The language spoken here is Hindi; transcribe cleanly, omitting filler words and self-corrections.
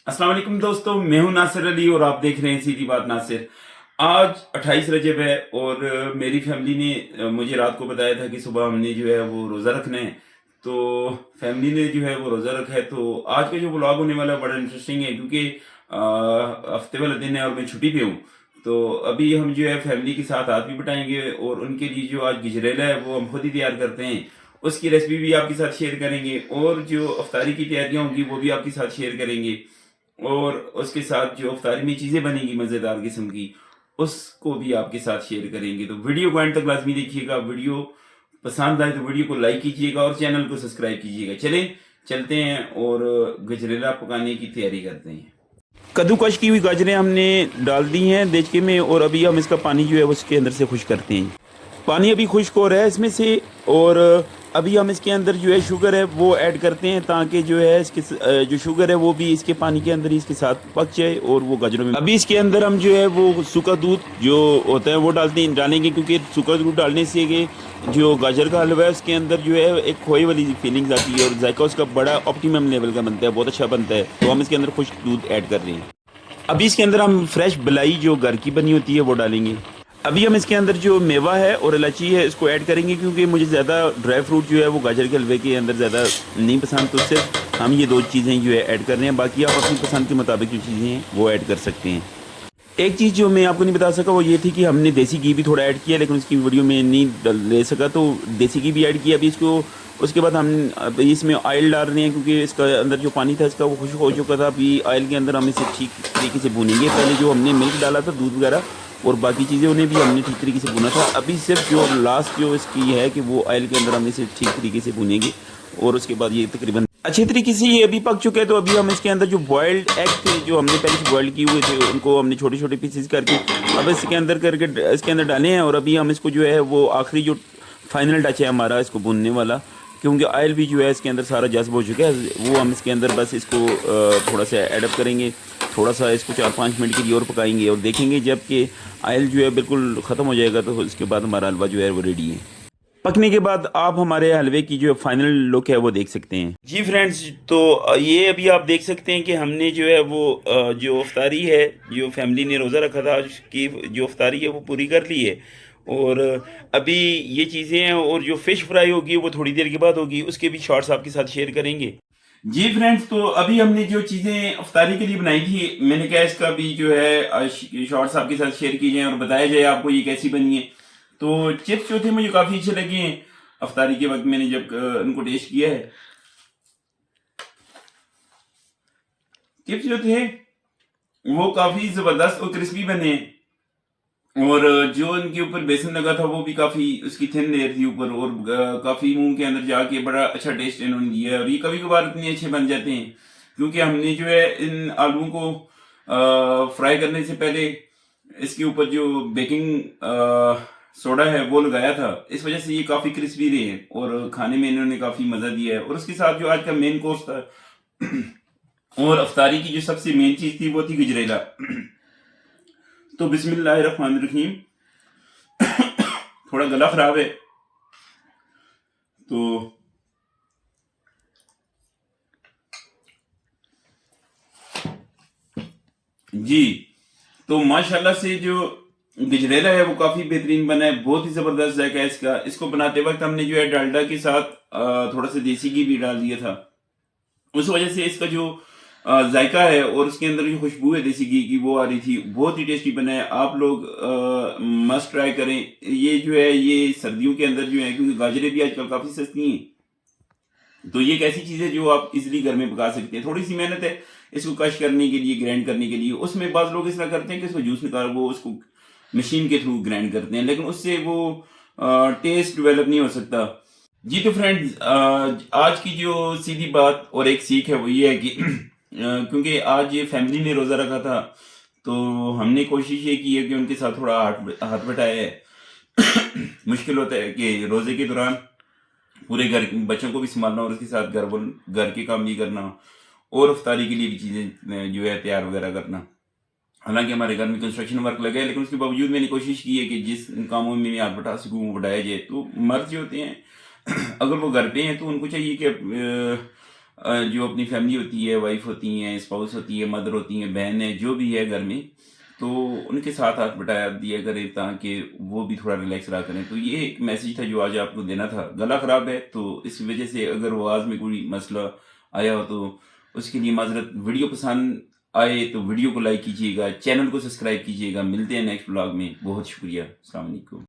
अस्सलाम वालेकुम दोस्तों, मैं हूं नासिर अली और आप देख रहे हैं सीधी बात नासिर। आज 28 रजब है और मेरी फैमिली ने मुझे रात को बताया था कि सुबह हमने जो है वो रोज़ा रखना है। तो फैमिली ने जो है वो रोज़ा रखा है। तो आज का जो व्लॉग होने वाला है बड़ा इंटरेस्टिंग है क्योंकि हफ्ते वाला दिन है और मैं छुट्टी पे हूँ। तो अभी हम जो है फैमिली के साथ हाथ भी बटाएंगे और उनके लिए जो आज गजरेला है वो हम खुद ही तैयार करते हैं। उसकी रेसिपी भी आपके साथ शेयर करेंगे और जो अफ्तारी की तैयारियां होंगी वो भी आपके साथ शेयर करेंगे। और उसके साथ जो अफ्तारी में चीज़ें बनेंगी मज़ेदार किस्म की, उसको भी आपके साथ शेयर करेंगे। तो वीडियो को एंड तक लाजमी देखिएगा। वीडियो पसंद आए तो वीडियो को लाइक कीजिएगा और चैनल को सब्सक्राइब कीजिएगा। चलें चलते हैं और गजरेला पकाने की तैयारी करते हैं। कद्दूकश की हुई गाजरें हमने डाल दी हैं देचके में और अभी हम इसका पानी जो है उसके अंदर से खुश करते हैं। पानी अभी खुश्क हो रहा है इसमें से और अभी हम इसके अंदर जो है शुगर है वो ऐड करते हैं ताकि जो है इसके जो शुगर है वो भी इसके पानी के अंदर ही इसके साथ पक जाए और वो गाजरों में। अभी इसके अंदर हम जो है वो सूखा दूध जो होता है वो डालेंगे क्योंकि सूखा दूध डालने से कि जो गाजर का हलवा है उसके अंदर जो है एक खोए वाली फीलिंग्स आती है और जायका उसका बड़ा ऑप्टिमम लेवल का बनता है, बहुत अच्छा बनता है। तो हम इसके अंदर खुश्क दूध ऐड कर रहे हैं। अभी इसके अंदर हम फ्रेश बिलाई जो घर की बनी होती है वो डालेंगे। अभी हम इसके अंदर जो मेवा है और इलायची है इसको ऐड करेंगे क्योंकि मुझे ज़्यादा ड्राई फ्रूट जो है वो गाजर के हलवे के अंदर ज़्यादा नहीं पसंद, तो सिर्फ हम ये दो चीज़ें जो है ऐड कर रहे हैं। बाकी आप अपनी पसंद के मुताबिक जो चीज़ें हैं वो ऐड कर सकते हैं। एक चीज़ जो मैं आपको नहीं बता सका वो ये थी कि हमने देसी घी भी थोड़ा ऐड किया लेकिन उसकी वीडियो में नहीं ले सका, तो देसी घी भी ऐड किया अभी इसको। उसके बाद हम अभी इसमें ऑयल डाल रहे हैं क्योंकि इसका अंदर जो पानी था इसका वो खुश्क हो चुका था। अभी ऑयल के अंदर हम इसे ठीक तरीके से भूनेंगे। पहले जो हमने मिल्क डाला था, दूध वगैरह और बाकी चीज़ें उन्हें भी हमने ठीक तरीके से भुना था। अभी सिर्फ जो लास्ट जो इसकी है कि वो ऑयल के अंदर हम इसे ठीक तरीके से भुनेंगे और उसके बाद ये तकरीबन अच्छे तरीके से ये अभी पक चुका है। तो अभी हम इसके अंदर जो बॉयल्ड एग थे जो हमने पहले से बॉयल किए हुए थे उनको हमने छोटे छोटे पीसेस करके अब इसके अंदर करके इसके अंदर डाले हैं। और अभी हम इसको जो है वो आखिरी जो फाइनल टच है हमारा इसको भूनने वाला, क्योंकि ऑयल भी जो है इसके अंदर सारा जज्ब हो चुका है, वो हम इसके अंदर बस इसको थोड़ा सा एडअप करेंगे। थोड़ा सा इसको 4-5 मिनट के लिए और पकाएंगे और देखेंगे जब कि ऑयल जो है बिल्कुल ख़त्म हो जाएगा तो उसके बाद हमारा हलवा जो है वो रेडी है। पकने के बाद आप हमारे हलवे की जो फाइनल लुक है वो देख सकते हैं। जी फ्रेंड्स, तो ये अभी आप देख सकते हैं कि हमने जो है वो जो अफ्तारी है, जो फैमिली ने रोज़ा रखा था उसकी जो अफ्तारी है वो पूरी कर ली है। और अभी ये चीज़ें हैं और जो फ़िश फ्राई होगी वो थोड़ी देर के बाद होगी, उसके भी शॉर्ट्स आपके साथ शेयर करेंगे। जी फ्रेंड्स, तो अभी हमने जो चीज़ें अफ्तारी के लिए बनाई थी मैंने कहा इसका भी जो है शॉर्ट्स आपके साथ शेयर किए जाएँ और बताया जाए आपको ये कैसी बनी है। तो चिप्स जो थे मुझे काफ़ी अच्छे लगे हैं अफ्तारी के वक्त मैंने जब उनको टेस्ट किया है। चिप्स जो थे वो काफ़ी ज़बरदस्त और क्रिस्पी बने हैं और जो इनके ऊपर बेसन लगा था वो भी काफ़ी उसकी थिन लेयर थी ऊपर और काफ़ी मुंह के अंदर जाके बड़ा अच्छा टेस्ट इन्होंने दिया है। और ये कभी कभार इतने अच्छे बन जाते हैं क्योंकि हमने जो है इन आलूओं को फ्राई करने से पहले इसके ऊपर जो बेकिंग सोडा है वो लगाया था, इस वजह से ये काफ़ी क्रिस्पी रहे हैं और खाने में इन्होंने काफ़ी मज़ा दिया है। और उसके साथ जो आज का मेन कोर्स था और अफ्तारी की जो सबसे मेन चीज़ थी वो थी गजरेला। तो बिस्मिल्लाहिर्रहमानिर्रहीम, थोड़ा गला खराब है तो जी। तो माशाल्लाह से जो गजरेला है वो काफ़ी बेहतरीन बना है, बहुत ही ज़बरदस्त जायका है इसका। इसको बनाते वक्त हमने जो है डालडा के साथ थोड़ा सा देसी घी भी डाल दिया था, उस वजह से इसका जो जायका है और उसके अंदर जो खुशबू है देसी घी की वो आ रही थी। बहुत ही टेस्टी बना है, आप लोग मस्ट ट्राई करें। ये जो है ये सर्दियों के अंदर जो है क्योंकि गाजरें भी आजकल काफ़ी सस्ती हैं, तो ये एक ऐसी चीज़ है जो आप इजीली घर में पका सकते हैं। थोड़ी सी मेहनत है इसको कश करने के लिए, ग्राइंड करने के लिए। उसमें बाज़ लोग इस तरह करते हैं कि इसको जूस निकाल वो उसको मशीन के थ्रू ग्राइंड करते हैं, लेकिन उससे वो टेस्ट डेवलप नहीं हो सकता। जी तो फ्रेंड्स, आज की जो सीधी बात और एक सीख है वो ये है कि क्योंकि आज ये फैमिली ने रोज़ा रखा था तो हमने कोशिश ये की है कि उनके साथ थोड़ा हाथ बटाया है। मुश्किल होता है कि रोज़े के दौरान पूरे घर बच्चों को भी संभालना और उसके साथ घर के काम भी करना और अफ्तारी के लिए भी चीज़ें जो है तैयार वगैरह करना। हालांकि हमारे घर में कंस्ट्रक्शन वर्क लगा है लेकिन उसके बावजूद मैंने कोशिश की है कि जिस कामों में मैं हाथ बटा सकूँ वो बढ़ाया जाए। तो मर्द जो होते हैं अगर वो घर पे हैं तो उनको चाहिए कि जो अपनी फैमिली होती है, वाइफ होती हैं, स्पाउस होती है, मदर होती हैं, बहन है, जो भी है घर में, तो उनके साथ हाथ बटा दिया करें ताकि वो भी थोड़ा रिलैक्स रहा करें। तो ये एक मैसेज था जो आज आपको देना था। गला ख़राब है तो इस वजह से अगर आवाज़ में कोई मसला आया हो तो उसके लिए माज़रत। वीडियो पसंद आए तो वीडियो को लाइक कीजिएगा, चैनल को सब्सक्राइब कीजिएगा। मिलते हैं नेक्स्ट व्लॉग में। बहुत शुक्रिया। अस्सलाम वालेकुम।